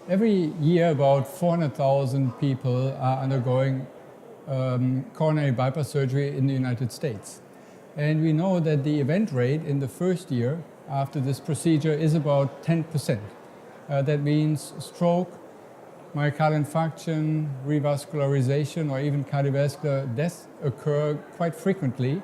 Every year, about 400,000 people are undergoing coronary bypass surgery in the United States. And we know that the event rate in the first year after this procedure is about 10%. That means stroke, myocardial infarction, revascularization, or even cardiovascular death occur quite frequently.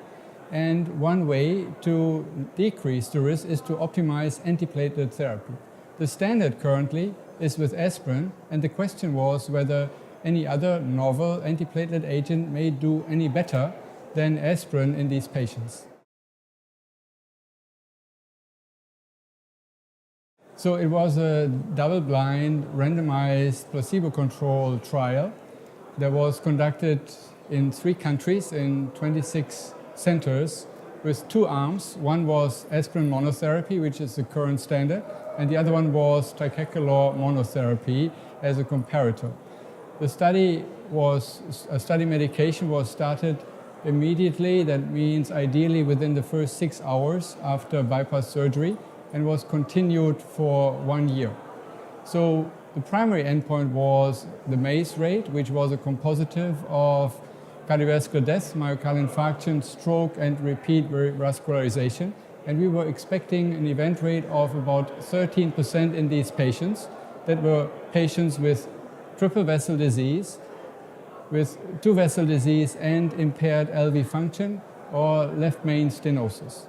And one way to decrease the risk is to optimize antiplatelet therapy. The standard currently is with aspirin, and the question was whether any other novel antiplatelet agent may do any better than aspirin in these patients. So it was a double-blind, randomized, placebo-controlled trial that was conducted in 3 countries in 26 centers with 2 arms. One was aspirin monotherapy, which is the current standard, and the other one was ticagleror monotherapy as a comparator. The study medication was started immediately. That means ideally within the first 6 hours after bypass surgery, and was continued for 1 year. So the primary endpoint was the MACE rate, which was a compositive of cardiovascular death, myocardial infarction, stroke, and repeat revascularization. And we were expecting an event rate of about 13% in these patients that were patients with triple vessel disease, with 2 vessel disease and impaired LV function or left main stenosis.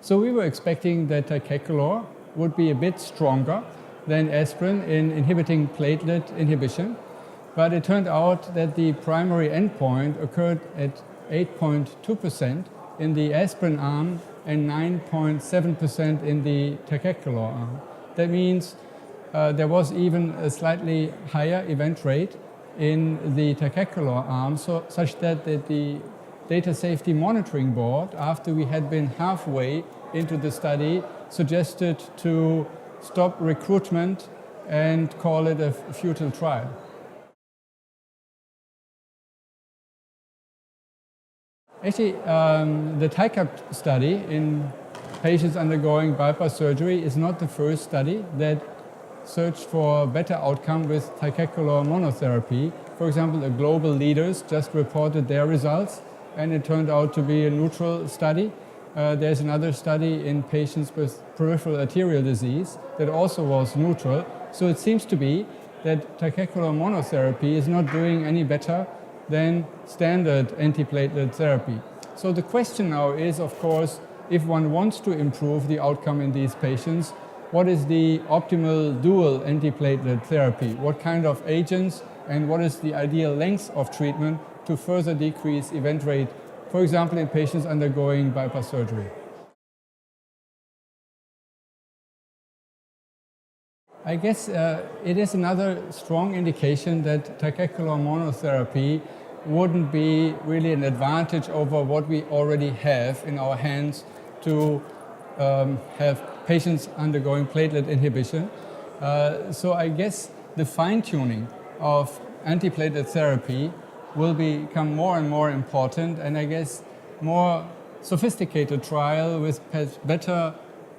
So we were expecting that ticagleror would be a bit stronger than aspirin in inhibiting platelet inhibition, but it turned out that the primary endpoint occurred at 8.2% in the aspirin arm and 9.7% in the ticagleror arm. That means there was even a slightly higher event rate in the ticagleror arm, such that the Data Safety Monitoring Board, after we had been halfway into the study, suggested to stop recruitment and call it a futile trial. Actually, the TiCAB study in patients undergoing bypass surgery is not the first study that searched for better outcome with ticagleror monotherapy. For example, the global leaders just reported their results, and it turned out to be a neutral study. There's another study in patients with peripheral arterial disease that also was neutral. So it seems to be that ticagleror monotherapy is not doing any better than standard antiplatelet therapy. So the question now is, of course, if one wants to improve the outcome in these patients, what is the optimal dual antiplatelet therapy? What kind of agents and what is the ideal length of treatment to further decrease event rate, for example, in patients undergoing bypass surgery? I guess it is another strong indication that ticagleror monotherapy wouldn't be really an advantage over what we already have in our hands to have patients undergoing platelet inhibition. So I guess the fine-tuning of antiplatelet therapy will become more and more important, and I guess more sophisticated trial with better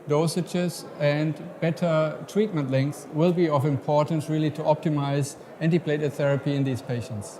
dosages and better treatment lengths will be of importance really to optimize antiplatelet therapy in these patients.